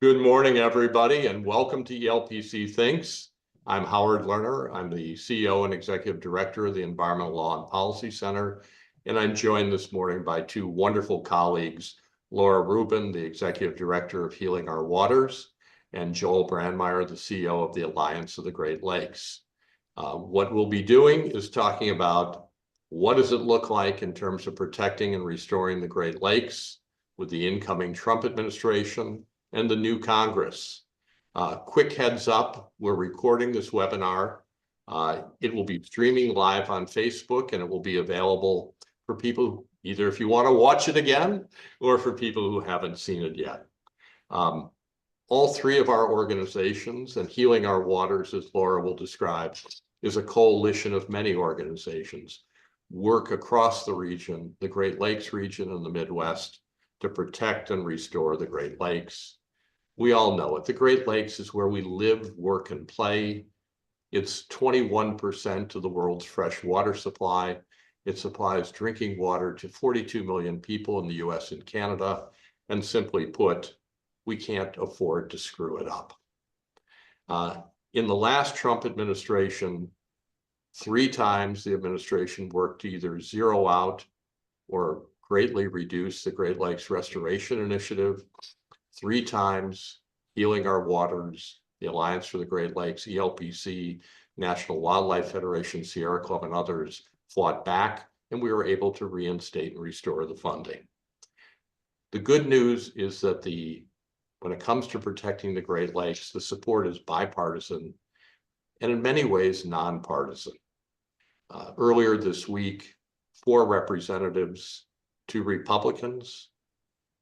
Good morning, everybody, and welcome to ELPC Thinks. I'm Howard Lerner. I'm the CEO and Executive Director of the Environmental Law and Policy Center, and I'm joined this morning by two wonderful colleagues, Laura Rubin, the Executive Director of Healing Our Waters, and Joel Brammeier, the CEO of the Alliance of the Great Lakes. What we'll be doing is talking about what does it look like in terms of protecting and restoring the Great Lakes with the incoming Trump administration and the new Congress. Quick heads up, we're recording this webinar. It will be streaming live on Facebook, and it will be available for people, either if you want to watch it again, or for people who haven't seen it yet. All three of our organizations, and Healing Our Waters, as Laura will describe, is a coalition of many organizations, work across the region, the Great Lakes region and the Midwest, to protect and restore the Great Lakes. We all know it. The Great Lakes is where we live, work, and play. It's 21% of the world's fresh water supply. It supplies drinking water to 42 million people in the US and Canada. And simply put, we can't afford to screw it up. In the last Trump administration, 3 times the administration worked to either zero out or greatly reduce the Great Lakes Restoration Initiative. 3 times, Healing Our Waters, the Alliance for the Great Lakes, ELPC, National Wildlife Federation, Sierra Club, and others fought back, and we were able to reinstate and restore the funding. The good news is that when it comes to protecting the Great Lakes, the support is bipartisan and in many ways nonpartisan. Earlier this week, 4 representatives, 2 Republicans,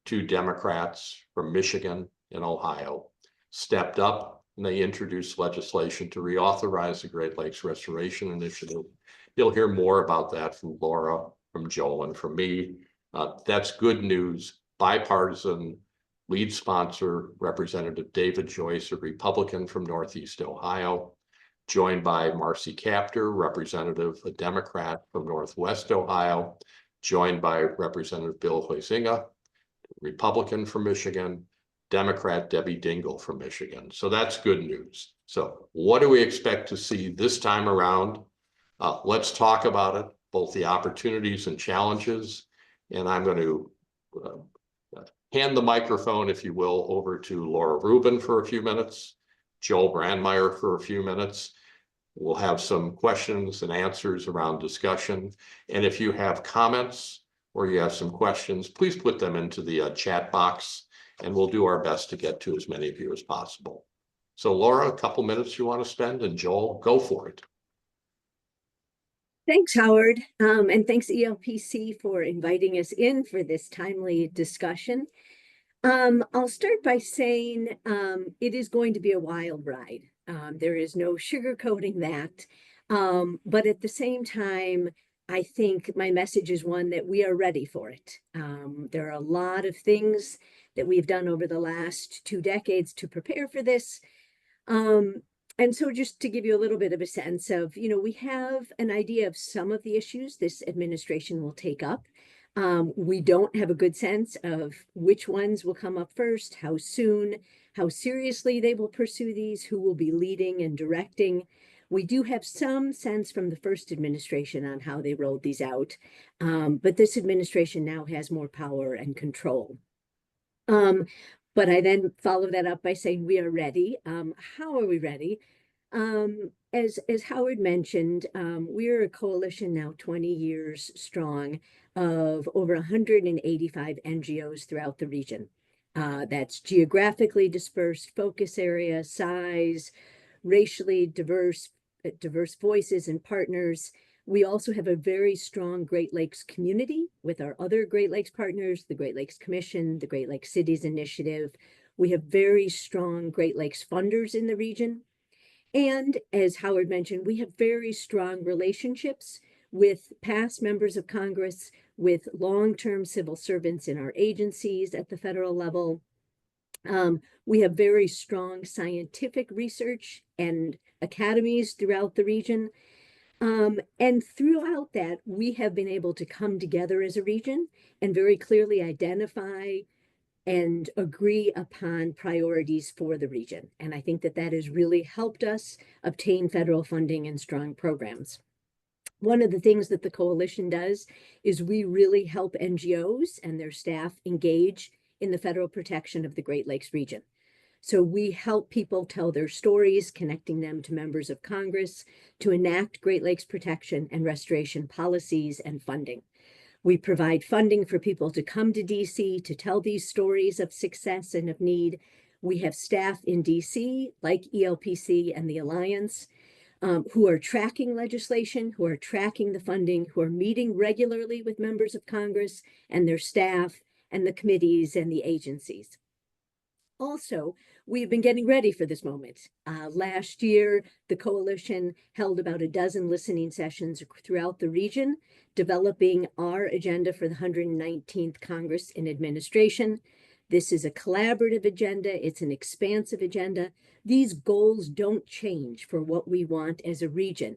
2 Democrats from Michigan and Ohio stepped up, and they introduced legislation to reauthorize the Great Lakes Restoration Initiative. You'll hear more about that from Laura, from Joel, and from me. That's good news. Bipartisan, lead sponsor, Representative David Joyce, a Republican from Northeast Ohio, joined by Marcy Kaptur, Representative, a Democrat from Northwest Ohio, joined by Representative Bill Huizinga, Republican from Michigan, Democrat Debbie Dingell from Michigan. So that's good news. So what do we expect to see this time around? Let's talk about it, both the opportunities and challenges. And I'm going to hand the microphone, if you will, over to Laura Rubin for a few minutes, Joel Brammeier for a few minutes. We'll have some questions and answers around discussion. And if you have comments or you have some questions, please put them into the chat box, and we'll do our best to get to as many of you as possible. So Laura, a couple minutes you want to spend, and Joel, go for it. Thanks, Howard, and thanks ELPC for inviting us in for this timely discussion. I'll start by saying it is going to be a wild ride. There is no sugarcoating that, but at the same time, I think my message is one that we are ready for it. There are a lot of things that we've done over the last 2 decades to prepare for this. And so just to give you a little bit of a sense of, we have an idea of some of the issues this administration will take up. We don't have a good sense of which ones will come up first, how soon, how seriously they will pursue these, who will be leading and directing. We do have some sense from the first administration on how they rolled these out, but this administration now has more power and control. But I then follow that up by saying we are ready. How are we ready? As Howard mentioned, we're a coalition now 20 years strong of over 185 NGOs throughout the region. That's geographically dispersed, focus area, size, racially diverse voices and partners. We also have a very strong Great Lakes community with our other Great Lakes partners, the Great Lakes Commission, the Great Lakes Cities Initiative. We have very strong Great Lakes funders in the region. And as Howard mentioned, we have very strong relationships with past members of Congress, with long-term civil servants in our agencies at the federal level. We have very strong scientific research and academies throughout the region. And throughout that, we have been able to come together as a region and very clearly identify and agree upon priorities for the region. And I think that that has really helped us obtain federal funding and strong programs. One of the things that the coalition does is we really help NGOs and their staff engage in the federal protection of the Great Lakes region. So we help people tell their stories, connecting them to members of Congress to enact Great Lakes protection and restoration policies and funding. We provide funding for people to come to DC to tell these stories of success and of need. We have staff in DC, like ELPC and the Alliance, who are tracking legislation, who are tracking the funding, who are meeting regularly with members of Congress and their staff and the committees and the agencies. Also, we've been getting ready for this moment. Last year, the coalition held about a dozen listening sessions throughout the region, developing our agenda for the 119th Congress in administration. This is a collaborative agenda. It's an expansive agenda. These goals don't change for what we want as a region.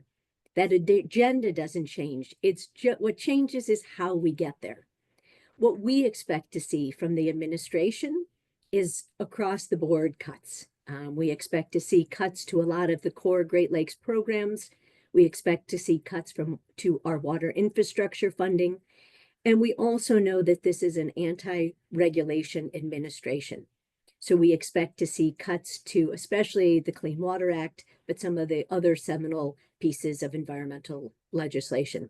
That agenda doesn't change. It's what changes is how we get there. What we expect to see from the administration is across the board cuts. We expect to see cuts to a lot of the core Great Lakes programs. We expect to see cuts to our water infrastructure funding. And we also know that this is an anti-regulation administration. So we expect to see cuts to especially the Clean Water Act, but some of the other seminal pieces of environmental legislation.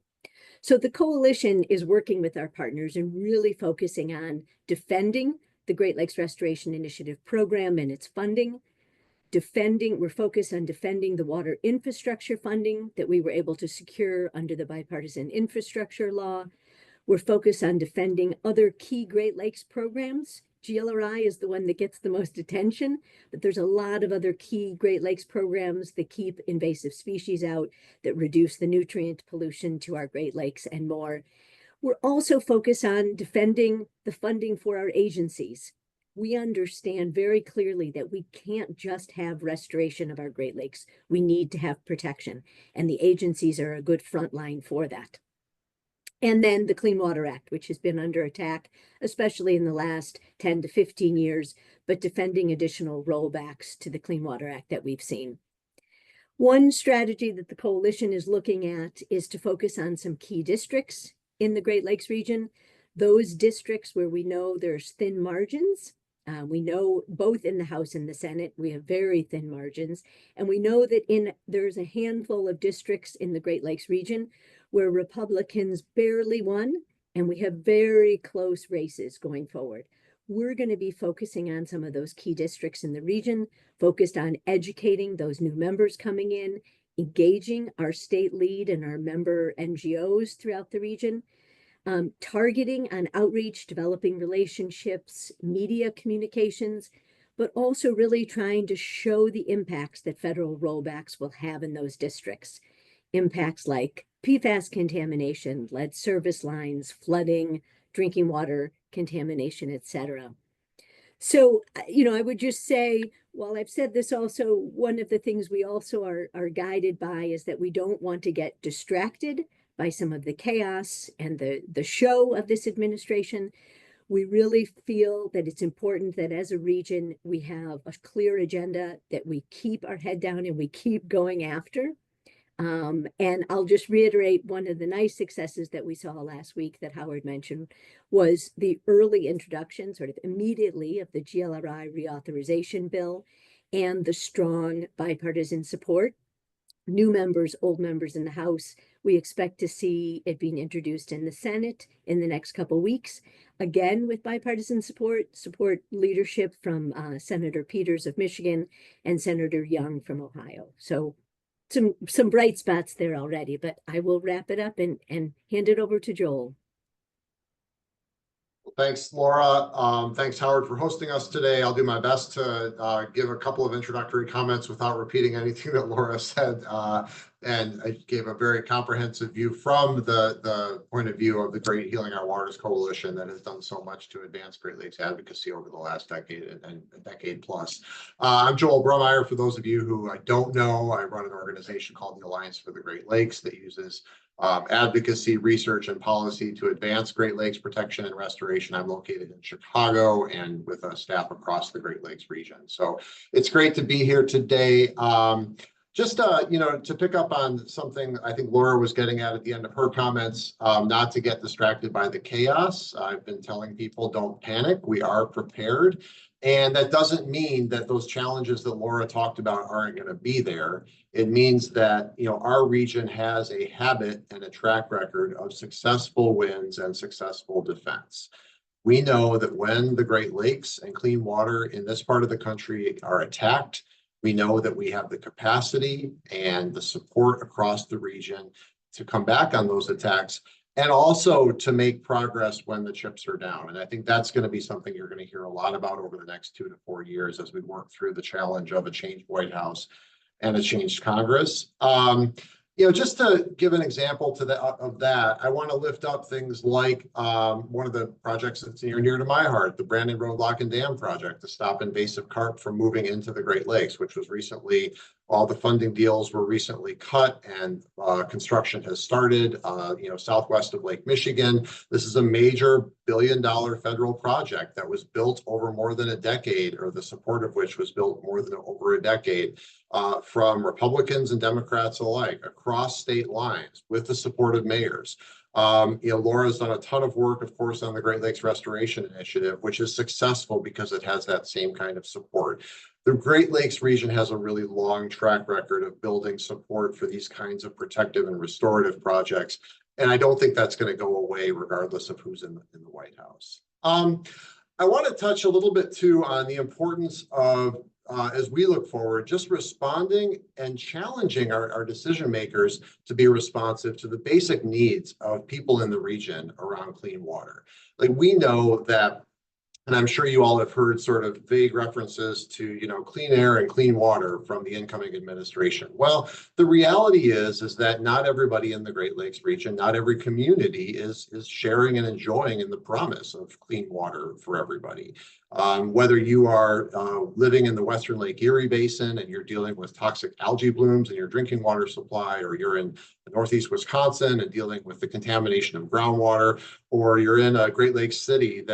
So the coalition is working with our partners and really focusing on defending the Great Lakes Restoration Initiative program and its funding. We're focused on defending the water infrastructure funding that we were able to secure under the bipartisan infrastructure law. We're focused on defending other key Great Lakes programs. GLRI is the one that gets the most attention, but there's a lot of other key Great Lakes programs that keep invasive species out, that reduce the nutrient pollution to our Great Lakes and more. We're also focused on defending the funding for our agencies. We understand very clearly that we can't just have restoration of our Great Lakes. We need to have protection, and the agencies are a good front line for that. And then the Clean Water Act, which has been under attack, especially in the last 10 to 15 years, but defending additional rollbacks to the Clean Water Act that we've seen. One strategy that the coalition is looking at is to focus on some key districts in the Great Lakes region, those districts where we know there's thin margins. We know both in the House and the Senate, we have very thin margins. And we know that there's a handful of districts in the Great Lakes region where Republicans barely won, and we have very close races going forward. We're going to be focusing on some of those key districts in the region, focused on educating those new members coming in, engaging our state lead and our member NGOs throughout the region, targeting on outreach, developing relationships, media communications, but also really trying to show the impacts that federal rollbacks will have in those districts. Impacts like PFAS contamination, lead service lines, flooding, drinking water contamination, etc. So, I would just say, while I've said this also, one of the things we also are guided by is that we don't want to get distracted by some of the chaos and the show of this administration. We really feel that it's important that as a region, we have a clear agenda, that we keep our head down and we keep going after. And I'll just reiterate, one of the nice successes that we saw last week that Howard mentioned was the early introduction, sort of immediately, of the GLRI reauthorization bill and the strong bipartisan support. New members, old members in the House, we expect to see it being introduced in the Senate in the next couple of weeks, again with bipartisan support leadership from Senator Peters of Michigan and Senator Young from Ohio. So some bright spots there already, but I will wrap it up and hand it over to Joel. Thanks, Laura. Thanks, Howard, for hosting us today. I'll do my best to give a couple of introductory comments without repeating anything that Laura said. And I gave a very comprehensive view from the point of view of the Great Healing Our Waters Coalition that has done so much to advance Great Lakes advocacy over the last decade and a decade plus. I'm Joel Brammeier. For those of you who I don't know, I run an organization called the Alliance for the Great Lakes that uses advocacy, research, and policy to advance Great Lakes protection and restoration. I'm located in Chicago and with staff across the Great Lakes region. So it's great to be here today. Just, to pick up on something I think Laura was getting at the end of her comments, not to get distracted by the chaos. I've been telling people, don't panic. We are prepared. And that doesn't mean that those challenges that Laura talked about aren't going to be there. It means that, our region has a habit and a track record of successful wins and successful defense. We know that when the Great Lakes and clean water in this part of the country are attacked, we know that we have the capacity and the support across the region to come back on those attacks and also to make progress when the chips are down. And I think that's going to be something you're going to hear a lot about over the next 2 to 4 years as we work through the challenge of a changed White House and a changed Congress. Just to give an example of that, I want to lift up things like one of the projects that's near and dear to my heart, the Brandon Road Lock and Dam project to stop invasive carp from moving into the Great Lakes, which was recently, all the funding deals were recently cut and construction has started, southwest of Lake Michigan. This is a major billion-dollar federal project that was built over more than a decade, or the support of which was built more than over a decade, from Republicans and Democrats alike across state lines with the support of mayors. Laura's done a ton of work, of course, on the Great Lakes Restoration Initiative, which is successful because it has that same kind of support. The Great Lakes region has a really long track record of building support for these kinds of protective and restorative projects. And I don't think that's going to go away regardless of who's in the White House. I want to touch a little bit too on the importance of, as we look forward, just responding and challenging our decision makers to be responsive to the basic needs of people in the region around clean water. Like, we know that, and I'm sure you all have heard sort of vague references to, clean air and clean water from the incoming administration. Well, the reality is that not everybody in the Great Lakes region, not every community is sharing and enjoying in the promise of clean water for everybody. Whether you are living in the Western Lake Erie Basin and you're dealing with toxic algae blooms in your drinking water supply, or you're in Northeast Wisconsin and dealing with the contamination of groundwater, or you're in a Great Lakes city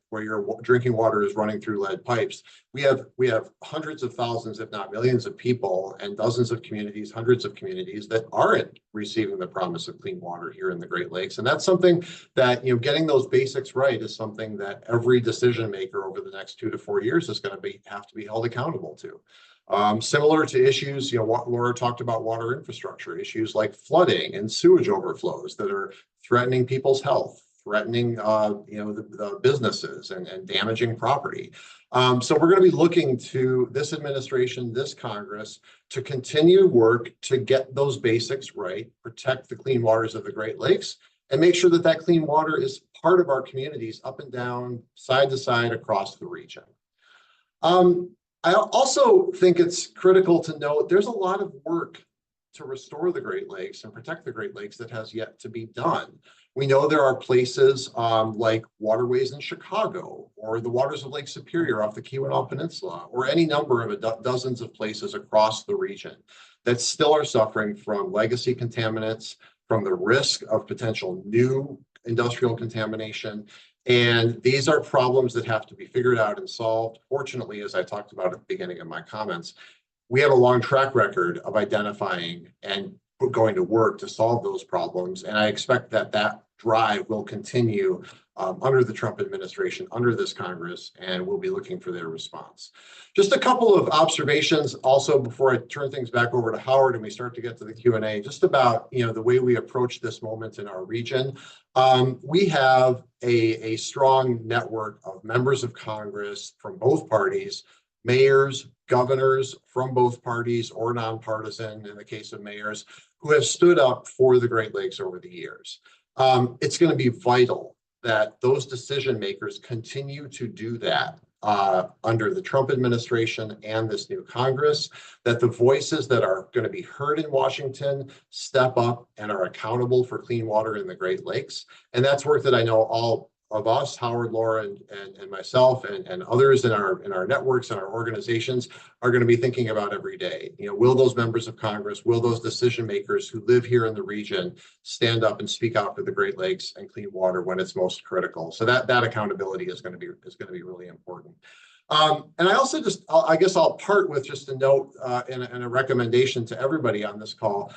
where your drinking water is running through lead pipes. We have hundreds of thousands, if not millions of people, and dozens of communities, hundreds of communities that aren't receiving the promise of clean water here in the Great Lakes. And that's something that, getting those basics right is something that every decision maker over the next 2 to 4 years is going to have to be held accountable to. Similar to issues, what Laura talked about, water infrastructure, issues like flooding and sewage overflows that are threatening people's health, threatening, the businesses and damaging property. So we're going to be looking to this administration, this Congress, to continue work to get those basics right, protect the clean waters of the Great Lakes, and make sure that clean water is part of our communities up and down, side to side across the region. I also think it's critical to note there's a lot of work to restore the Great Lakes and protect the Great Lakes that has yet to be done. We know there are places like waterways in Chicago, or the waters of Lake Superior off the Keweenaw Peninsula, or any number of dozens of places across the region that still are suffering from legacy contaminants, from the risk of potential new industrial contamination. And these are problems that have to be figured out and solved. Fortunately, as I talked about at the beginning of my comments, we have a long track record of identifying and going to work to solve those problems. And I expect that drive will continue under the Trump administration, under this Congress, and we'll be looking for their response. Just a couple of observations also before I turn things back over to Howard and we start to get to the Q&A, just about the way we approach this moment in our region. We have a strong network of members of Congress from both parties, mayors, governors from both parties, or nonpartisan in the case of mayors, who have stood up for the Great Lakes over the years. It's going to be vital that those decision makers continue to do that under the Trump administration and this new Congress, that the voices that are going to be heard in Washington step up and are accountable for clean water in the Great Lakes. And that's work that I know all of us, Howard, Laura, and myself, and others in our networks and our organizations are going to be thinking about every day. You know, will those members of Congress, will those decision makers who live here in the region stand up and speak out for the Great Lakes and clean water when it's most critical? So that accountability is going to be really important. And I also I guess I'll part with just a note and a recommendation to everybody on this call.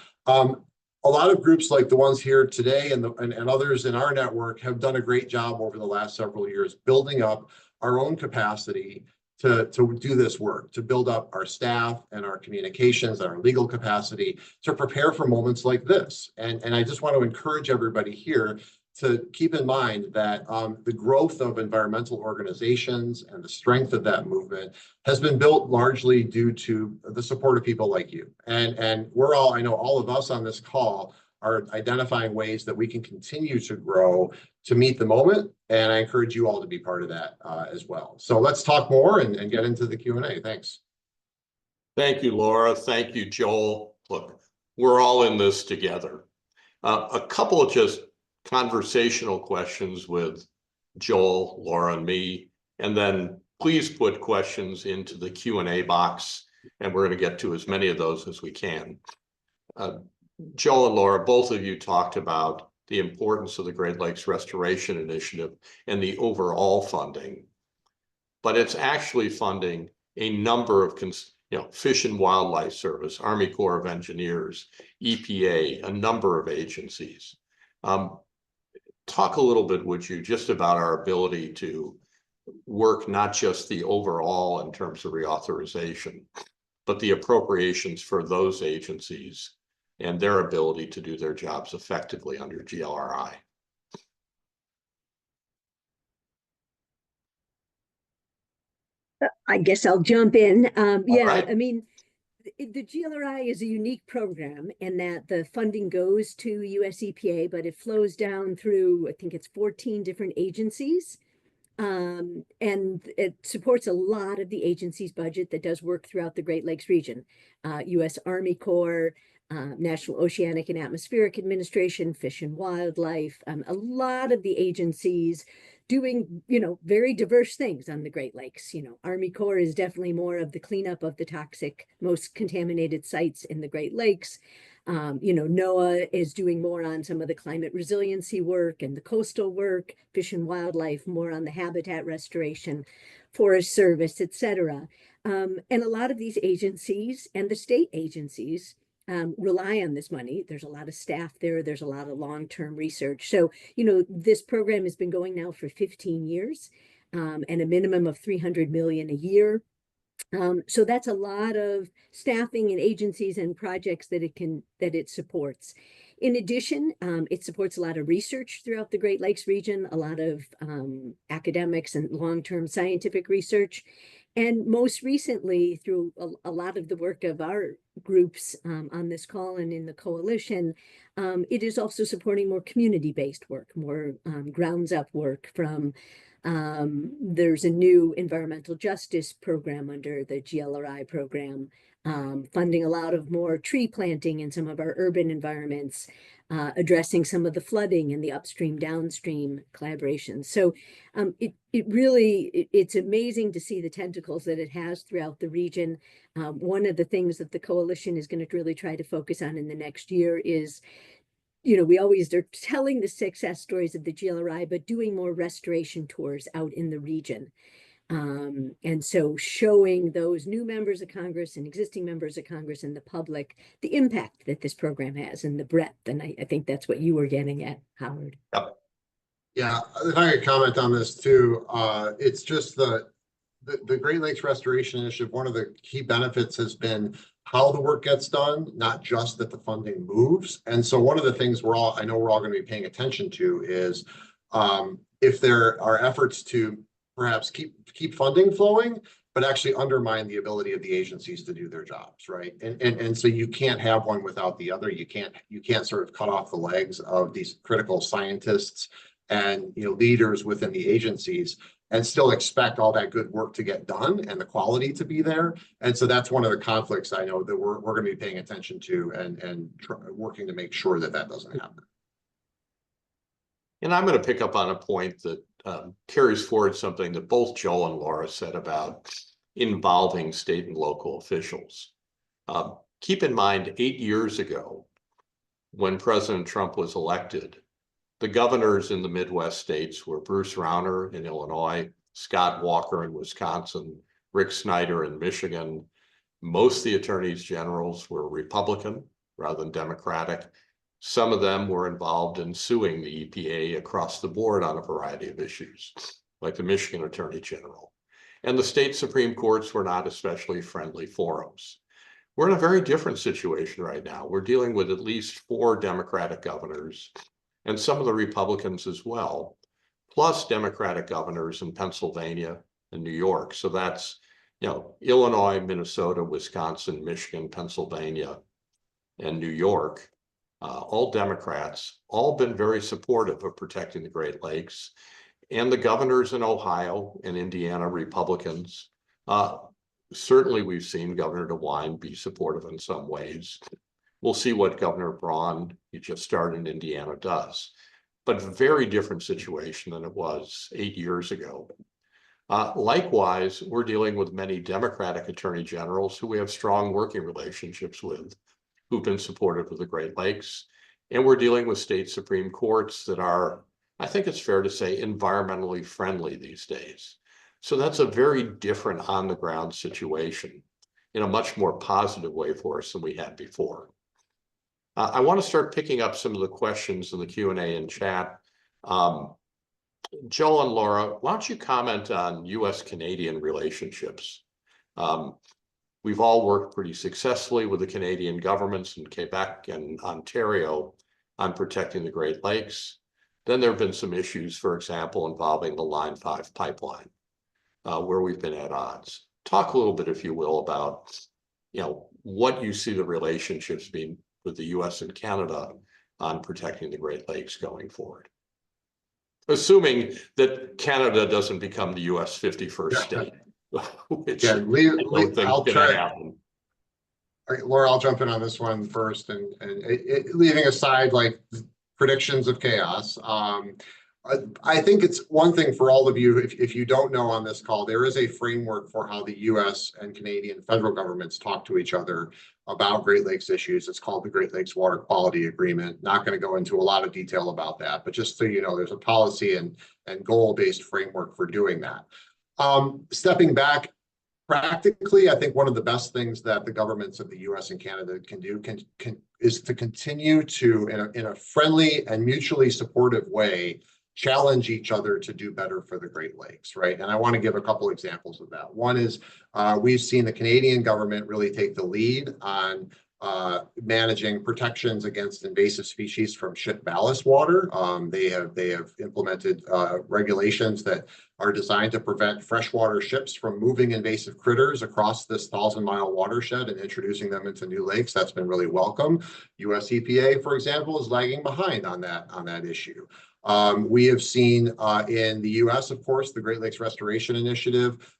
A lot of groups like the ones here today and others in our network have done a great job over the last several years building up our own capacity to do this work, to build up our staff and our communications and our legal capacity to prepare for moments like this. And I just want to encourage everybody here to keep in mind that the growth of environmental organizations and the strength of that movement has been built largely due to the support of people like you. And we're all, I know all of us on this call are identifying ways that we can continue to grow to meet the moment. And I encourage you all to be part of that as well. So let's talk more and get into the Q&A. Thanks. Thank you, Laura. Thank you, Joel. Look, we're all in this together. A couple of just conversational questions with Joel, Laura, and me, and then please put questions into the Q&A box, and we're going to get to as many of those as we can. Joel and Laura, both of you talked about the importance of the Great Lakes Restoration Initiative and the overall funding, but it's actually funding a number of, Fish and Wildlife Service, Army Corps of Engineers, EPA, a number of agencies. Talk a little bit, would you, just about our ability to work not just the overall in terms of reauthorization, but the appropriations for those agencies and their ability to do their jobs effectively under GLRI. I guess I'll jump in. Yeah, right. I mean, the GLRI is a unique program in that the funding goes to US EPA, but it flows down through, I think it's 14 different agencies. And it supports a lot of the agency's budget that does work throughout the Great Lakes region. US Army Corps, National Oceanic and Atmospheric Administration, Fish and Wildlife, a lot of the agencies doing, very diverse things on the Great Lakes. Army Corps is definitely more of the cleanup of the toxic, most contaminated sites in the Great Lakes. NOAA is doing more on some of the climate resiliency work and the coastal work, Fish and Wildlife, more on the habitat restoration, Forest Service, etc. And a lot of these agencies and the state agencies rely on this money. There's a lot of staff there. There's a lot of long-term research. So, this program has been going now for 15 years and a minimum of $300 million a year. So that's a lot of staffing and agencies and projects that it supports. In addition, it supports a lot of research throughout the Great Lakes region, a lot of academics and long-term scientific research. And most recently, through a lot of the work of our groups on this call and in the coalition, it is also supporting more community-based work, more grounds-up work from there's a new environmental justice program under the GLRI program, funding a lot of more tree planting in some of our urban environments, addressing some of the flooding and the upstream downstream collaboration. So it's amazing to see the tentacles that it has throughout the region. One of the things that the coalition is going to really try to focus on in the next year is, we always are telling the success stories of the GLRI, but doing more restoration tours out in the region. And so showing those new members of Congress and existing members of Congress and the public, the impact that this program has and the breadth. And I think that's what you were getting at, Howard. Yep. Yeah, if I could comment on this too, it's just the Great Lakes Restoration Initiative, one of the key benefits has been how the work gets done, not just that the funding moves. And so one of the things I know we're all going to be paying attention to is if there are efforts to perhaps keep funding flowing, but actually undermine the ability of the agencies to do their jobs, right? And so you can't have one without the other. You can't sort of cut off the legs of these critical scientists and leaders within the agencies and still expect all that good work to get done and the quality to be there. And so that's one of the conflicts I know that we're going to be paying attention to and working to make sure that doesn't happen. And I'm going to pick up on a point that carries forward something that both Joel and Laura said about involving state and local officials. Keep in mind, 8 years ago, when President Trump was elected, the governors in the Midwest states were Bruce Rauner in Illinois, Scott Walker in Wisconsin, Rick Snyder in Michigan. Most of the attorneys generals were Republican rather than Democratic. Some of them were involved in suing the EPA across the board on a variety of issues, like the Michigan Attorney General. And the state Supreme Courts were not especially friendly forums. We're in a very different situation right now. We're dealing with at least 4 Democratic governors and some of the Republicans as well, plus Democratic governors in Pennsylvania and New York. So that's, Illinois, Minnesota, Wisconsin, Michigan, Pennsylvania, and New York, all Democrats, all been very supportive of protecting the Great Lakes. And the governors in Ohio and Indiana, Republicans, certainly we've seen Governor DeWine be supportive in some ways. We'll see what Governor Braun, he just started in Indiana, does. But very different situation than it was 8 years ago. Likewise, we're dealing with many Democratic attorney generals who we have strong working relationships with, who've been supportive of the Great Lakes. And we're dealing with state Supreme Courts that are, I think it's fair to say, environmentally friendly these days. So that's a very different on-the-ground situation in a much more positive way for us than we had before. I want to start picking up some of the questions in the Q&A and chat. Joel and Laura, why don't you comment on U.S.-Canadian relationships? We've all worked pretty successfully with the Canadian governments in Quebec and Ontario on protecting the Great Lakes. Then there have been some issues, for example, involving the Line 5 pipeline, where we've been at odds. Talk a little bit, if you will, about what you see the relationships being with the U.S. and Canada on protecting the Great Lakes going forward. Assuming that Canada doesn't become the U.S. 51st state, which I don't think is going to happen. All right, Laura, I'll jump in on this one first, and leaving aside like predictions of chaos. I think it's one thing for all of you, if you don't know on this call, there is a framework for how the U.S. and Canadian federal governments talk to each other about Great Lakes issues. It's called the Great Lakes Water Quality Agreement. Not going to go into a lot of detail about that, but just so you know, there's a policy and goal-based framework for doing that. Stepping back, practically, I think one of the best things that the governments of the U.S. and Canada can do is to continue to, in a friendly and mutually supportive way, challenge each other to do better for the Great Lakes, right? And I want to give a couple examples of that. One is we've seen the Canadian government really take the lead on managing protections against invasive species from ship ballast water. They have implemented regulations that are designed to prevent freshwater ships from moving invasive critters across this 1,000-mile watershed and introducing them into new lakes. That's been really welcome. US EPA, for example, is lagging behind on that issue. We have seen in the US, of course, the Great Lakes Restoration Initiative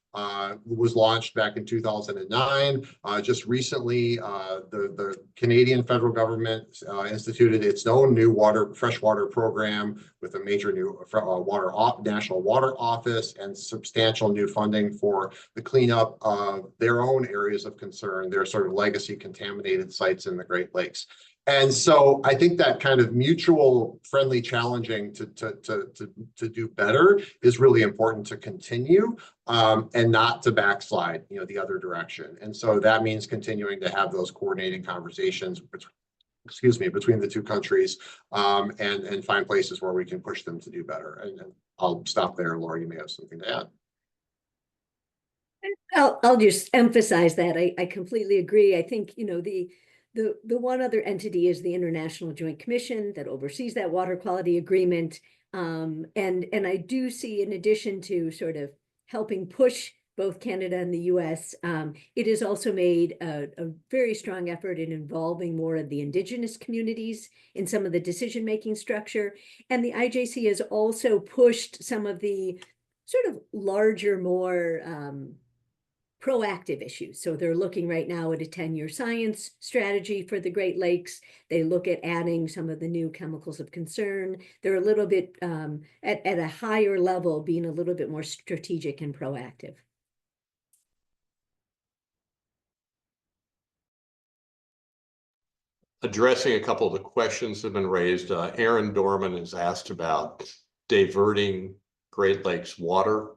was launched back in 2009. Just recently, the Canadian federal government instituted its own new freshwater program with a major new national water office and substantial new funding for the cleanup of their own areas of concern, their sort of legacy contaminated sites in the Great Lakes. And so I think that kind of mutual friendly challenging to do better is really important to continue and not to backslide, the other direction. And so that means continuing to have those coordinating conversations, between the two countries and find places where we can push them to do better. And I'll stop there. Laura, you may have something to add. I'll just emphasize that. I completely agree. I think, the one other entity is the International Joint Commission that oversees that water quality agreement. And I do see, in addition to sort of helping push both Canada and the US, it has also made a very strong effort in involving more of the Indigenous communities in some of the decision-making structure. And the IJC has also pushed some of the sort of larger, more proactive issues. So they're looking right now at a 10-year science strategy for the Great Lakes. They look at adding some of the new chemicals of concern. They're a little bit at a higher level, being a little bit more strategic and proactive. Addressing a couple of the questions that have been raised, Aaron Dorman has asked about diverting Great Lakes water.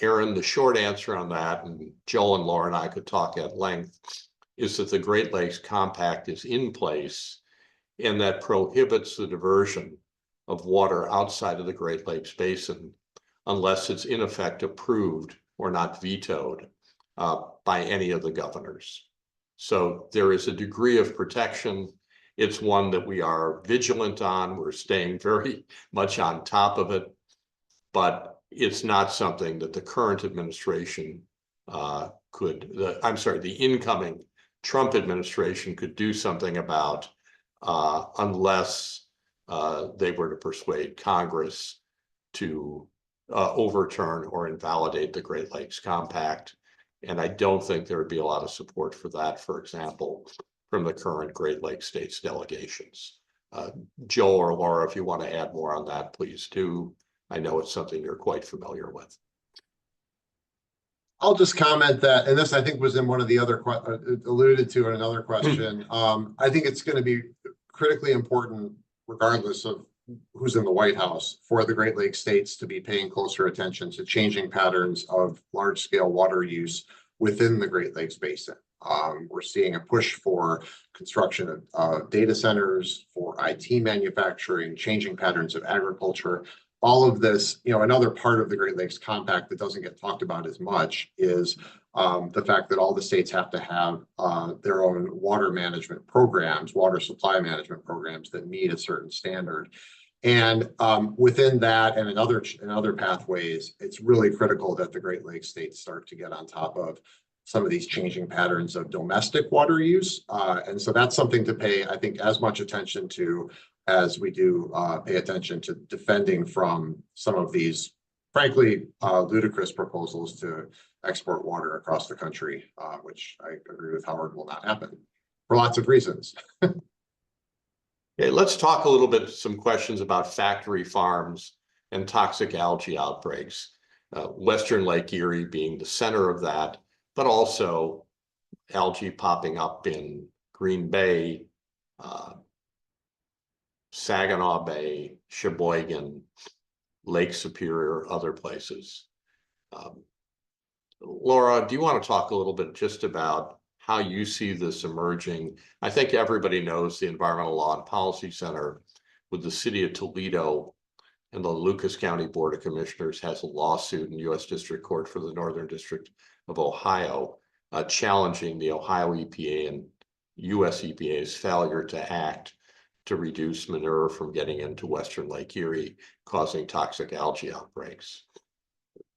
Aaron, the short answer on that, and Joel and Laura and I could talk at length, is that the Great Lakes Compact is in place and that prohibits the diversion of water outside of the Great Lakes Basin unless it's in effect approved or not vetoed by any of the governors. So there is a degree of protection. It's one that we are vigilant on. We're staying very much on top of it, but it's not something that the current administration the incoming Trump administration could do something about unless they were to persuade Congress to overturn or invalidate the Great Lakes Compact. And I don't think there would be a lot of support for that, for example, from the current Great Lakes states delegations. Joel or Laura, if you want to add more on that, please do. I know it's something you're quite familiar with. I'll just comment that, and this I think was in one of the other alluded to in another question. I think it's going to be critically important, regardless of who's in the White House, for the Great Lakes states to be paying closer attention to changing patterns of large-scale water use within the Great Lakes Basin. We're seeing a push for construction of data centers, for IT manufacturing, changing patterns of agriculture. All of this, another part of the Great Lakes Compact that doesn't get talked about as much is the fact that all the states have to have their own water management programs, water supply management programs that meet a certain standard. And within that and in other pathways, it's really critical that the Great Lakes states start to get on top of some of these changing patterns of domestic water use. And so that's something to pay, I think, as much attention to as we do pay attention to defending from some of these, frankly, ludicrous proposals to export water across the country, which I agree with Howard will not happen for lots of reasons. Okay, let's talk a little bit, some questions about factory farms and toxic algae outbreaks. Western Lake Erie being the center of that, but also algae popping up in Green Bay, Saginaw Bay, Sheboygan, Lake Superior, other places. Laura, do you want to talk a little bit just about how you see this emerging? I think everybody knows the Environmental Law and Policy Center with the city of Toledo and the Lucas County Board of Commissioners has a lawsuit in U.S. District Court for the Northern District of Ohio, challenging the Ohio EPA and U.S. EPA's failure to act to reduce manure from getting into Western Lake Erie, causing toxic algae outbreaks.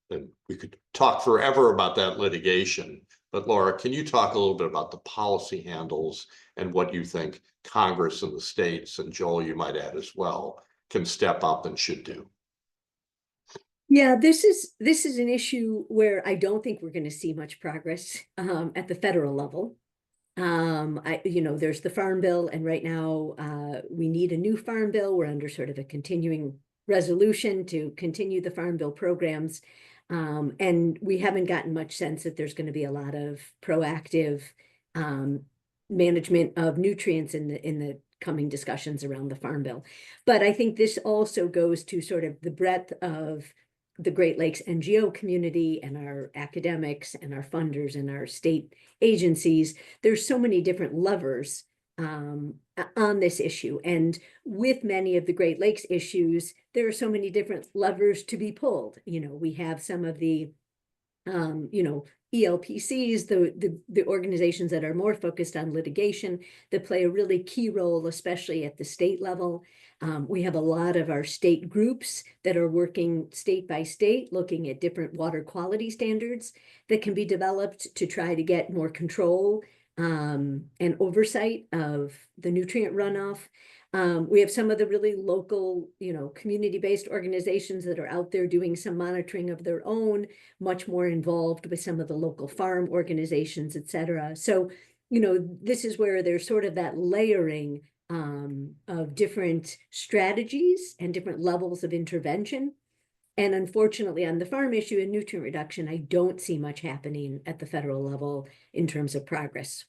And we could talk forever about that litigation, but Laura, can you talk a little bit about the policy handles and what you think Congress and the states, and Joel, you might add as well, can step up and should do? Yeah, this is an issue where I don't think we're going to see much progress at the federal level. There's the Farm Bill, and right now we need a new Farm Bill. We're under sort of a continuing resolution to continue the Farm Bill programs. And we haven't gotten much sense that there's going to be a lot of proactive management of nutrients in the coming discussions around the Farm Bill. But I think this also goes to sort of the breadth of the Great Lakes NGO community and our academics and our funders and our state agencies. There's so many different levers on this issue. And with many of the Great Lakes issues, there are so many different levers to be pulled. We have some of the, ELPCs, the organizations that are more focused on litigation that play a really key role, especially at the state level. We have a lot of our state groups that are working state by state, looking at different water quality standards that can be developed to try to get more control and oversight of the nutrient runoff. We have some of the really local, community-based organizations that are out there doing some monitoring of their own, much more involved with some of the local farm organizations, et cetera. So, this is where there's sort of that layering of different strategies and different levels of intervention. And unfortunately, on the farm issue and nutrient reduction, I don't see much happening at the federal level in terms of progress.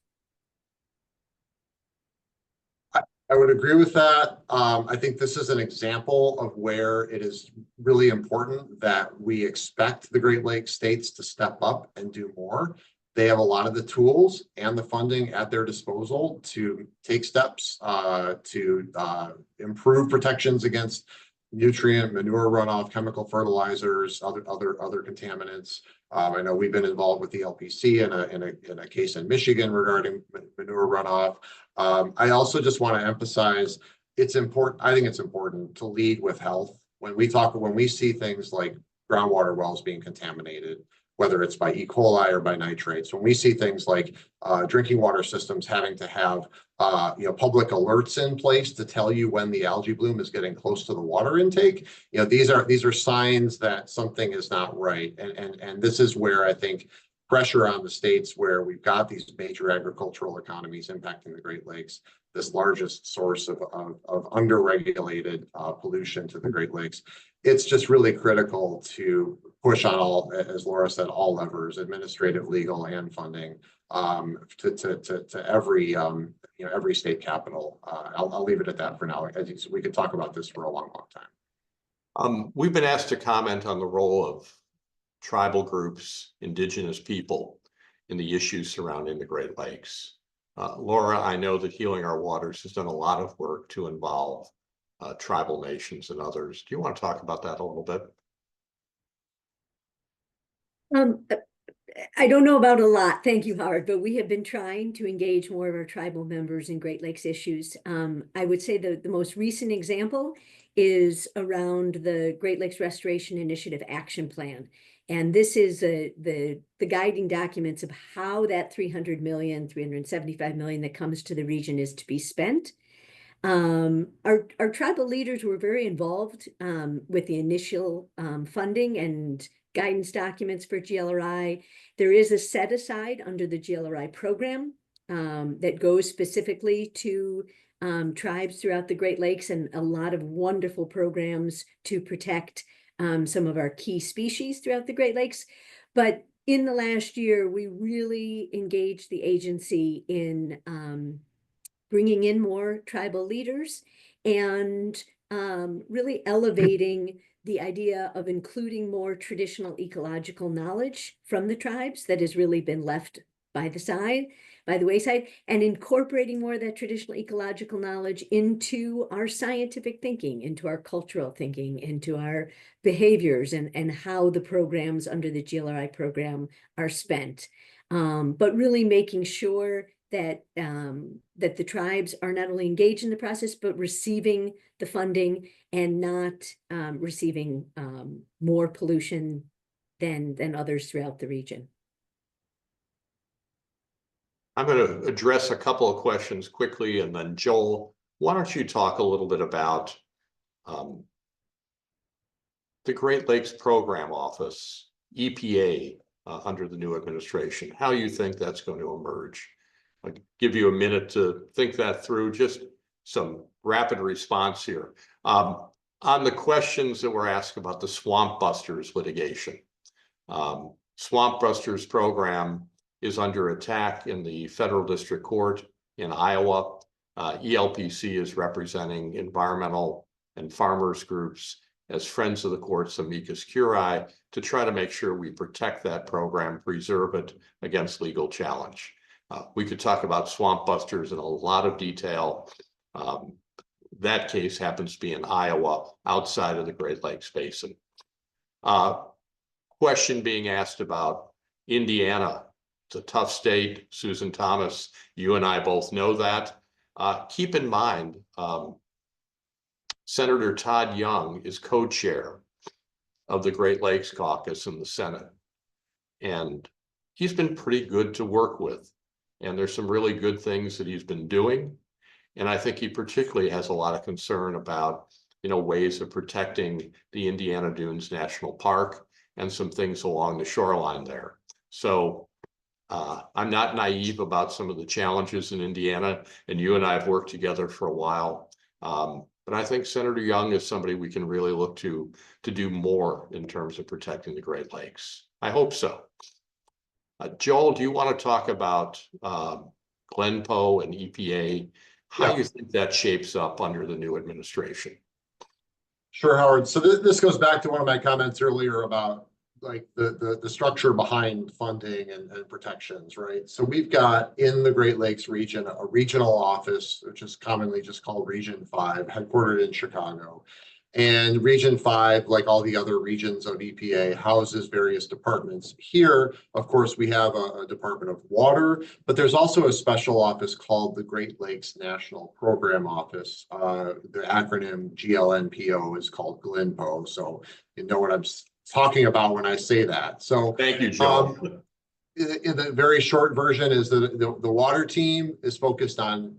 I would agree with that. I think this is an example of where it is really important that we expect the Great Lakes states to step up and do more. They have a lot of the tools and the funding at their disposal to take steps to improve protections against nutrient, manure runoff, chemical fertilizers, other contaminants. I know we've been involved with the ELPC in a case in Michigan regarding manure runoff. I also just want to emphasize it's important. I think it's important to lead with health. When we see things like groundwater wells being contaminated, whether it's by E. coli or by nitrates, when we see things like drinking water systems having to have public alerts in place to tell you when the algae bloom is getting close to the water intake, these are signs that something is not right. And this is where I think pressure on the states, where we've got these major agricultural economies impacting the Great Lakes, this largest source of underregulated pollution to the Great Lakes. It's just really critical to push on all, as Laura said, all levers, administrative, legal, and funding, to every state capital. I'll leave it at that for now. We could talk about this for a long time. We've been asked to comment on the role of tribal groups, indigenous people in the issues surrounding the Great Lakes. Laura, I know that Healing Our Waters has done a lot of work to involve tribal nations and others. Do you want to talk about that a little bit? I don't know about a lot, thank you, Howard, but we have been trying to engage more of our tribal members in Great Lakes issues. I would say the most recent example is around the Great Lakes Restoration Initiative Action Plan. And this is the guiding documents of how that 375 million that comes to the region is to be spent. Our tribal leaders were very involved with the initial funding and guidance documents for GLRI. There is a set aside under the GLRI program that goes specifically to tribes throughout the Great Lakes, and a lot of wonderful programs to protect some of our key species throughout the Great Lakes. But in the last year, we really engaged the agency in bringing in more tribal leaders and really elevating the idea of including more traditional ecological knowledge from the tribes that has really been left by the wayside, and incorporating more of that traditional ecological knowledge into our scientific thinking, into our cultural thinking, into our behaviors, and how the programs under the GLRI program are spent. But really making sure that that the tribes are not only engaged in the process, but receiving the funding and not receiving more pollution than others throughout the region. I'm going to address a couple of questions quickly, and then Joel, why don't you talk a little bit about the Great Lakes Program Office, EPA, under the new administration, how you think that's going to emerge. I'll give you a minute to think that through, just some rapid response here. On the questions that were asked about the Swamp Busters litigation, Swamp Busters program is under attack in the federal district court in Iowa. ELPC is representing environmental and farmers groups as friends of the court's amicus curiae to try to make sure we protect that program, preserve it against legal challenge. We could talk about Swamp Busters in a lot of detail. That case happens to be in Iowa, outside of the Great Lakes Basin. Question being asked about Indiana. It's a tough state. Susan Thomas, you and I both know that. Keep in mind, Senator Todd Young is co-chair of the Great Lakes Caucus in the Senate. And he's been pretty good to work with. And there's some really good things that he's been doing. And I think he particularly has a lot of concern about, ways of protecting the Indiana Dunes National Park and some things along the shoreline there. So I'm not naive about some of the challenges in Indiana, and you and I have worked together for a while. But I think Senator Young is somebody we can really look to do more in terms of protecting the Great Lakes. I hope so. Joel, do you want to talk about Glenpoe and EPA, how you think that shapes up under the new administration? Sure, Howard. So this goes back to one of my comments earlier about like the structure behind funding and protections, right? So we've got in the Great Lakes region a regional office, which is commonly just called Region 5, headquartered in Chicago. And Region 5, like all the other regions of EPA, houses various departments. Here, of course, we have a Department of Water, but there's also a special office called the Great Lakes National Program Office. The acronym GLNPO is called Glenpoe, so you know what I'm talking about when I say that. So thank you, Joel. In the very short version is that the water team is focused on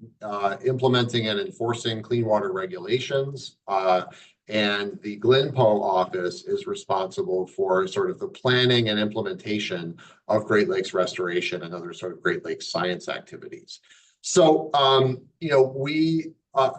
implementing and enforcing clean water regulations. And the Glenpoe office is responsible for sort of the planning and implementation of Great Lakes restoration and other sort of Great Lakes science activities. So,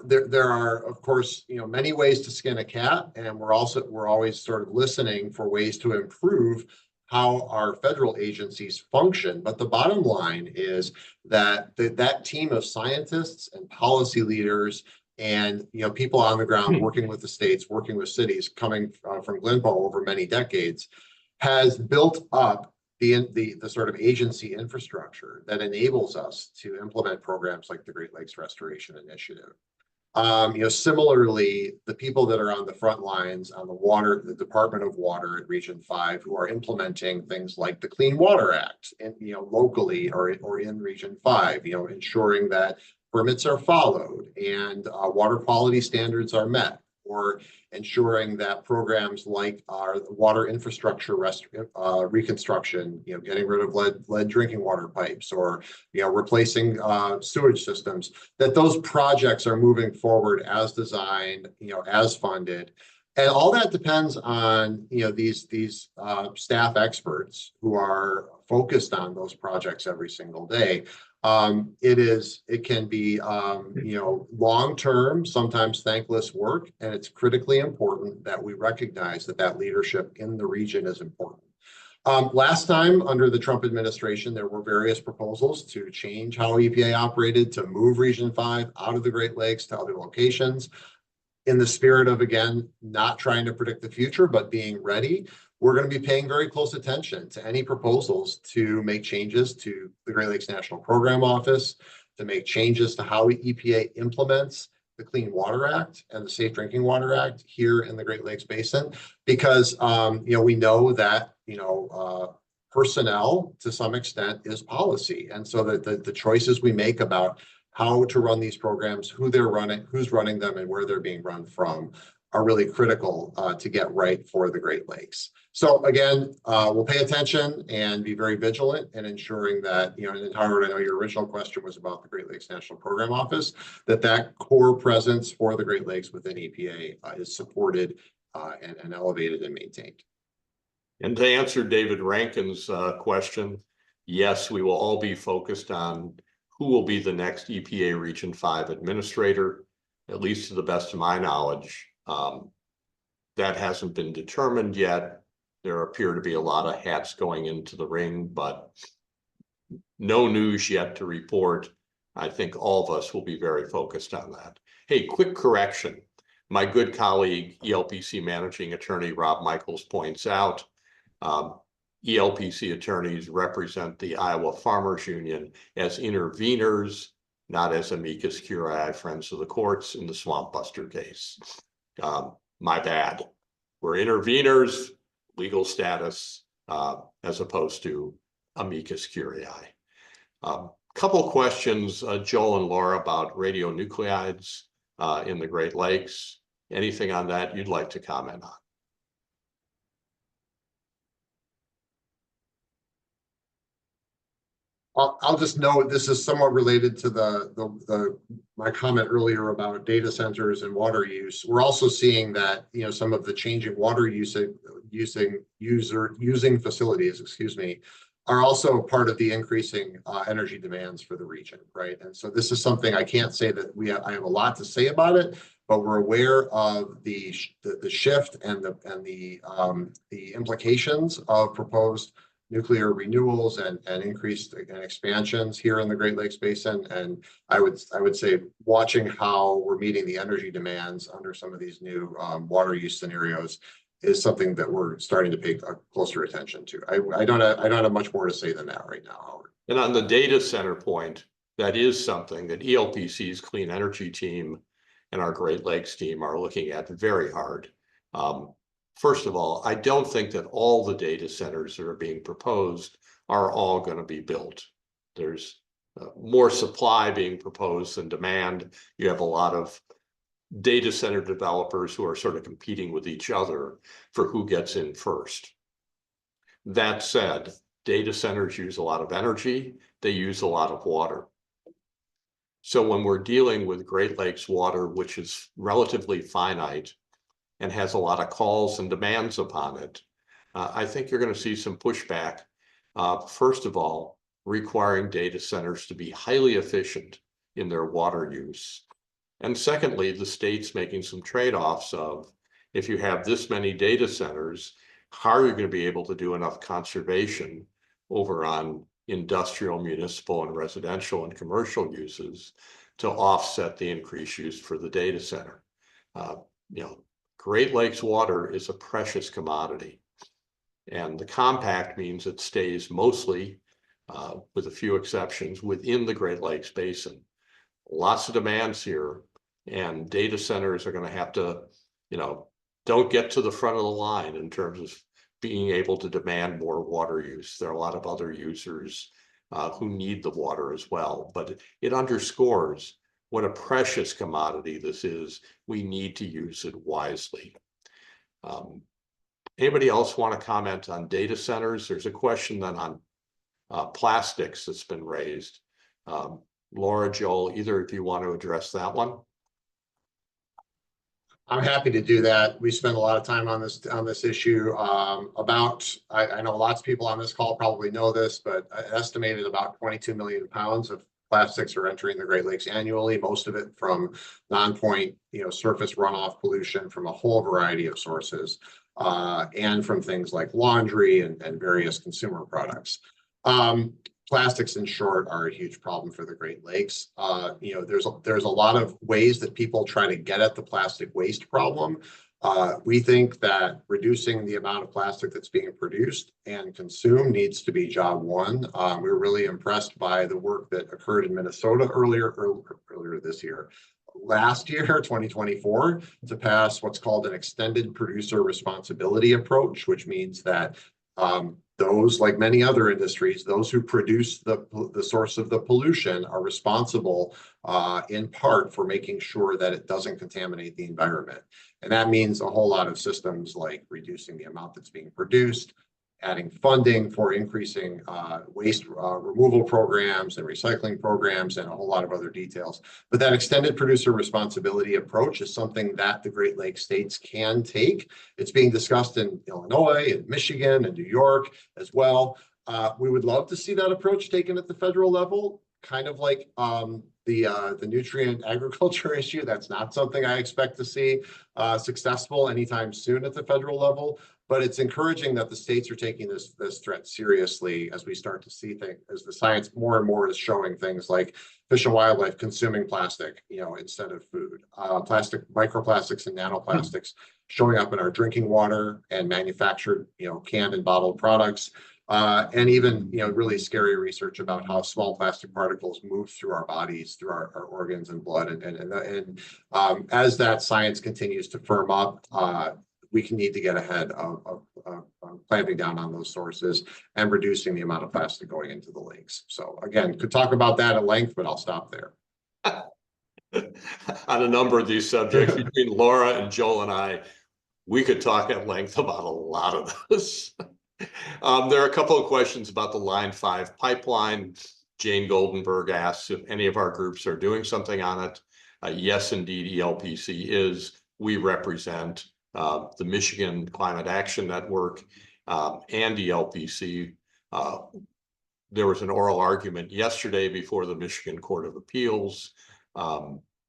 there are, of course, many ways to skin a cat, and we're always sort of listening for ways to improve how our federal agencies function. But the bottom line is that that team of scientists and policy leaders and people on the ground working with the states, working with cities, coming from Glenpoe over many decades, has built up the sort of agency infrastructure that enables us to implement programs like the Great Lakes Restoration Initiative. Similarly, the people that are on the front lines on the Department of Water at Region 5, who are implementing things like the Clean Water Act, and locally or in Region 5, ensuring that permits are followed and water quality standards are met, or ensuring that programs like our water infrastructure reconstruction, getting rid of lead drinking water pipes, or replacing sewage systems, that those projects are moving forward as designed, as funded. And all that depends on these staff experts who are focused on those projects every single day. It can be long-term, sometimes thankless work, and it's critically important that we recognize that leadership in the region is important. Last time under the Trump administration, there were various proposals to change how EPA operated, to move Region 5 out of the Great Lakes to other locations. In the spirit of, again, not trying to predict the future, but being ready, we're going to be paying very close attention to any proposals to make changes to the Great Lakes National Program Office, to make changes to how EPA implements the Clean Water Act and the Safe Drinking Water Act here in the Great Lakes Basin, because we know that personnel to some extent is policy, and so that the choices we make about how to run these programs, who they're running, who's running them, and where they're being run from are really critical to get right for the Great Lakes. So again, we'll pay attention and be very vigilant in ensuring that, and Howard, I know your original question was about the Great Lakes National Program Office, that core presence for the Great Lakes within EPA is supported and elevated and maintained. And to answer David Rankin's question, yes, we will all be focused on who will be the next EPA Region 5 administrator, at least to the best of my knowledge. That hasn't been determined yet. There appear to be a lot of hats going into the ring, but no news yet to report. I think all of us will be very focused on that. Hey, quick correction. My good colleague, ELPC Managing Attorney Rob Michaels points out, ELPC attorneys represent the Iowa Farmers Union as interveners, not as amicus curiae friends of the courts in the Swamp Buster case. My bad. We're interveners, legal status, as opposed to amicus curiae. Couple questions, Joel and Laura, about radionuclides in the Great Lakes. Anything on that you'd like to comment on? I'll just note this is somewhat related to my comment earlier about data centers and water use. We're also seeing that, you know, some of the changing water using facilities, excuse me, are also part of the increasing energy demands for the region, right? And so this is something I can't say that I have a lot to say about it, but we're aware of the shift and the implications of proposed nuclear renewals and increased expansions here in the Great Lakes Basin. And I would say watching how we're meeting the energy demands under some of these new water use scenarios is something that we're starting to pay closer attention to. I don't have much more to say than that right now, Howard. And on the data center point, that is something that ELPC's clean energy team and our Great Lakes team are looking at very hard. First of all, I don't think that all the data centers that are being proposed are all going to be built. There's more supply being proposed than demand. You have a lot of data center developers who are sort of competing with each other for who gets in first. That said, data centers use a lot of energy. They use a lot of water. So when we're dealing with Great Lakes water, which is relatively finite and has a lot of calls and demands upon it, I think you're going to see some pushback. First of all, requiring data centers to be highly efficient in their water use. And secondly, the state's making some trade-offs of, if you have this many data centers, how are you going to be able to do enough conservation over on industrial, municipal, and residential and commercial uses to offset the increased use for the data center? You know, Great Lakes water is a precious commodity, and the compact means it stays mostly, with a few exceptions, within the Great Lakes Basin. Lots of demands here, and data centers are going to have to, you know, don't get to the front of the line in terms of being able to demand more water use. There are a lot of other users who need the water as well, but it underscores what a precious commodity this is. We need to use it wisely. Anybody else want to comment on data centers? There's a question then on plastics that's been raised. Laura, Joel, either of you want to address that one? I'm happy to do that. We spend a lot of time on this issue. I know lots of people on this call probably know this, but estimated about 22 million pounds of plastics are entering the Great Lakes annually, most of it from non-point, you know, surface runoff pollution from a whole variety of sources, and from things like laundry and various consumer products. Plastics, in short, are a huge problem for the Great Lakes. You know, there's a lot of ways that people try to get at the plastic waste problem. We think that reducing the amount of plastic that's being produced and consumed needs to be job one. We were really impressed by the work that occurred in Minnesota earlier this year. Last year, 2024, to pass what's called an extended producer responsibility approach, which means that those, like many other industries, those who produce the source of the pollution are responsible in part for making sure that it doesn't contaminate the environment. And that means a whole lot of systems like reducing the amount that's being produced, adding funding for increasing waste removal programs and recycling programs, and a whole lot of other details. But that extended producer responsibility approach is something that the Great Lakes states can take. It's being discussed in Illinois and Michigan and New York as well. We would love to see that approach taken at the federal level, kind of like the nutrient agriculture issue. That's not something I expect to see successful anytime soon at the federal level. But it's encouraging that the states are taking this threat seriously as we start to see things, as the science more and more is showing things like fish and wildlife consuming plastic, you know, instead of food, plastic, microplastics and nanoplastics showing up in our drinking water and manufactured, you know, canned and bottled products. And even, you know, really scary research about how small plastic particles move through our bodies, through our organs and blood. And as that science continues to firm up, we can need to get ahead of clamping down on those sources and reducing the amount of plastic going into the lakes. So again, could talk about that at length, but I'll stop there. On a number of these subjects, between Laura and Joel and I, we could talk at length about a lot of this. There are a couple of questions about the Line 5 pipeline. Jane Goldenberg asks if any of our groups are doing something on it. Yes, indeed, ELPC is. We represent the Michigan Climate Action Network and ELPC. There was an oral argument yesterday before the Michigan Court of Appeals.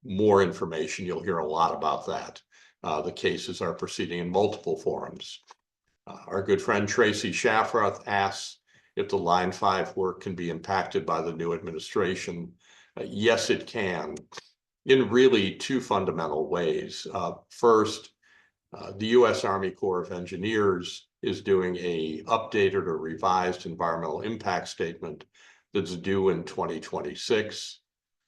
More information, you'll hear a lot about that. The cases are proceeding in multiple forums. Our good friend Tracy Shafroth asks if the Line 5 work can be impacted by the new administration. Yes, it can, in really two fundamental ways. First, the U.S. Army Corps of Engineers is doing a updated or revised environmental impact statement that's due in 2026.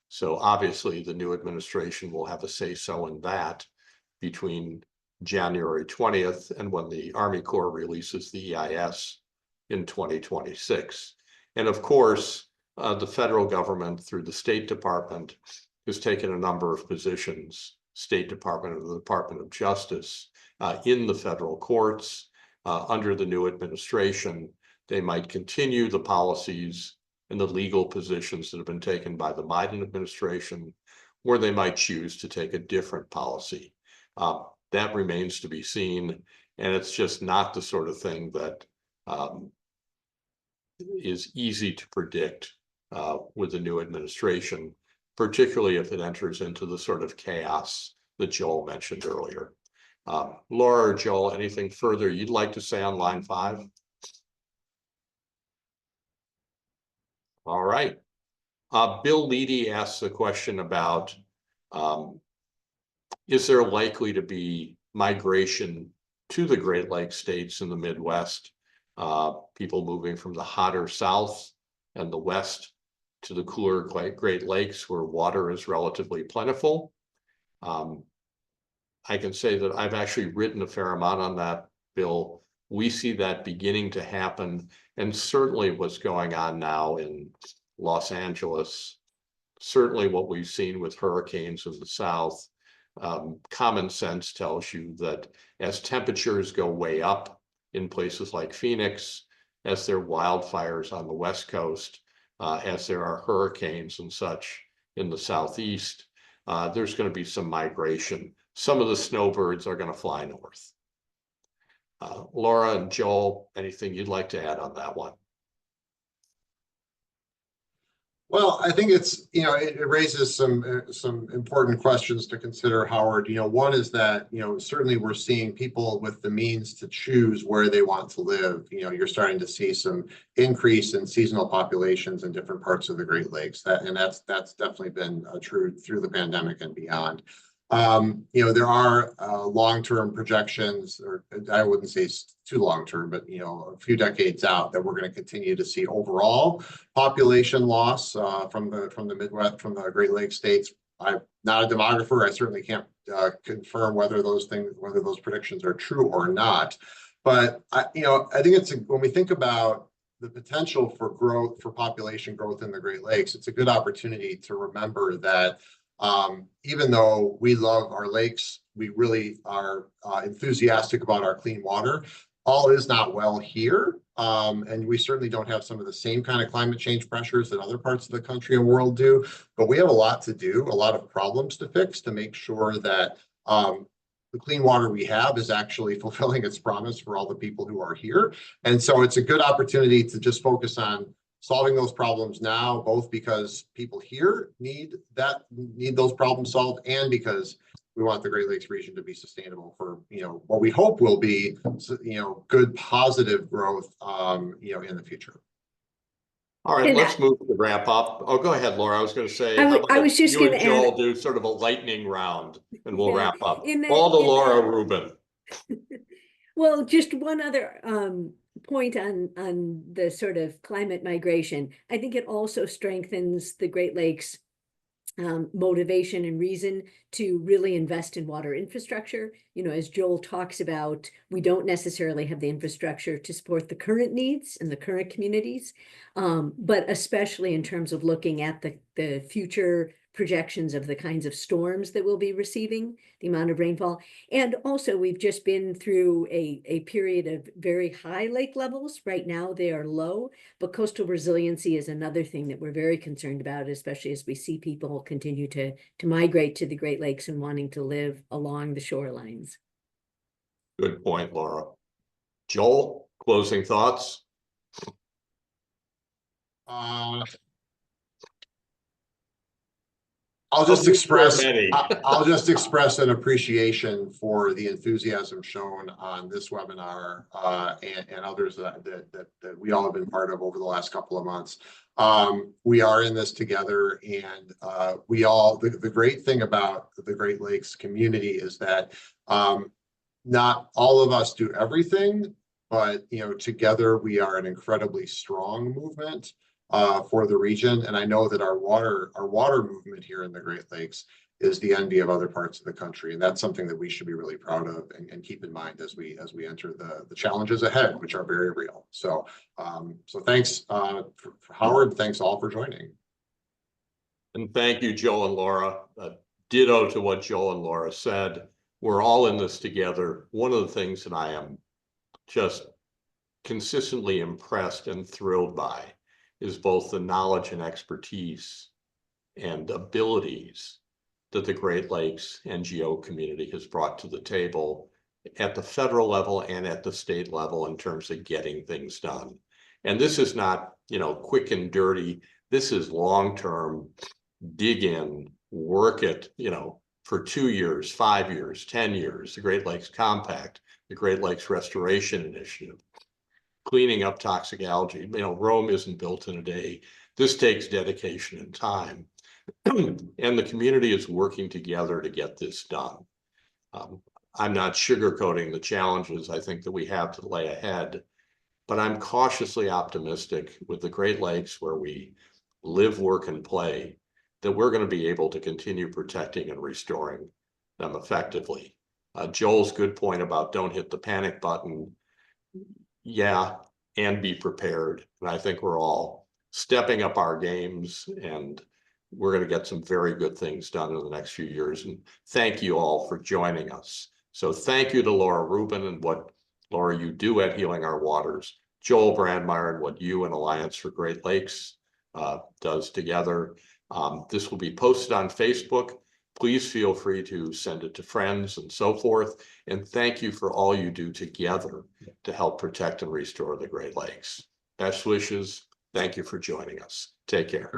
So obviously the new administration will have a say-so in that between January 20th and when the Army Corps releases the EIS in 2026. And of course, the federal government through the State Department has taken a number of positions, State Department and the Department of Justice, in the federal courts. Under the new administration, they might continue the policies and the legal positions that have been taken by the Biden administration, or they might choose to take a different policy. That remains to be seen, and it's just not the sort of thing that is easy to predict with the new administration, particularly if it enters into the sort of chaos that Joel mentioned earlier. Laura or Joel, anything further you'd like to say on Line 5? All right. Bill Leedy asks a question about, is there likely to be migration to the Great Lakes states in the Midwest? People moving from the hotter South and the West to the cooler Great Lakes where water is relatively plentiful. I can say that I've actually written a fair amount on that, Bill. We see that beginning to happen, and certainly what's going on now in Los Angeles, certainly what we've seen with hurricanes in the South. Common sense tells you that as temperatures go way up in places like Phoenix, as there are wildfires on the West Coast, as there are hurricanes and such in the Southeast, there's going to be some migration. Some of the snowbirds are going to fly north. Laura and Joel, anything you'd like to add on that one? Well, I think it's, it raises some important questions to consider, Howard. One is that, certainly we're seeing people with the means to choose where they want to live. You're starting to see some increase in seasonal populations in different parts of the Great Lakes. That's definitely been true through the pandemic and beyond. There are long-term projections, or I wouldn't say too long-term, but a few decades out, that we're going to continue to see overall population loss from the Midwest, from the Great Lakes states. I'm not a demographer. I certainly can't confirm whether those predictions are true or not. But I think when we think about the potential for growth, for population growth in the Great Lakes, it's a good opportunity to remember that even though we love our lakes, we really are enthusiastic about our clean water. All is not well here, and we certainly don't have some of the same kind of climate change pressures that other parts of the country and world do, but we have a lot to do, a lot of problems to fix to make sure that the clean water we have is actually fulfilling its promise for all the people who are here. And so it's a good opportunity to just focus on solving those problems now, both because people here need those problems solved, and because we want the Great Lakes region to be sustainable for what we hope will be good positive growth in the future. All right, let's move to wrap up. Oh, go ahead, Laura. I was going to say, I was just going to add, Joel do sort of a lightning round, and we'll wrap up. All to Laura Rubin. Well, just one other point on the sort of climate migration. I think it also strengthens the Great Lakes motivation and reason to really invest in water infrastructure. As Joel talks about, we don't necessarily have the infrastructure to support the current needs and the current communities, but especially in terms of looking at the future projections of the kinds of storms that we'll be receiving, the amount of rainfall. And also, we've just been through a period of very high lake levels. Right now, they are low, but coastal resiliency is another thing that we're very concerned about, especially as we see people continue to migrate to the Great Lakes and wanting to live along the shorelines. Good point, Laura. Joel, closing thoughts? I'll just express an appreciation for the enthusiasm shown on this webinar and others that we all have been part of over the last couple of months. We are in this together, and the great thing about the Great Lakes community is that not all of us do everything, but together we are an incredibly strong movement for the region. And I know that our water movement here in the Great Lakes is the envy of other parts of the country. And that's something that we should be really proud of and keep in mind as we enter the challenges ahead, which are very real. So thanks for Howard. Thanks all for joining. And thank you, Joel and Laura. Ditto to what Joel and Laura said. We're all in this together. One of the things that I am just consistently impressed and thrilled by is both the knowledge and expertise and abilities that the Great Lakes NGO community has brought to the table at the federal level and at the state level in terms of getting things done. And this is not, quick and dirty. This is long-term, dig in, work it, for 2 years, 5 years, 10 years, the Great Lakes Compact, the Great Lakes Restoration Initiative, cleaning up toxic algae. Rome isn't built in a day. This takes dedication and time. And the community is working together to get this done. I'm not sugarcoating the challenges I think that we have to lay ahead, but I'm cautiously optimistic with the Great Lakes, where we live, work, and play, that we're going to be able to continue protecting and restoring them effectively. Joel's good point about don't hit the panic button. Yeah, and be prepared. And I think we're all stepping up our games, and we're going to get some very good things done in the next few years. And thank you all for joining us. So thank you to Laura Rubin and what, Laura, you do at Healing Our Waters, Joel Brammeier, and what you and Alliance for Great Lakes does together. This will be posted on Facebook. Please feel free to send it to friends and so forth. And thank you for all you do together to help protect and restore the Great Lakes. Best wishes. Thank you for joining us. Take care.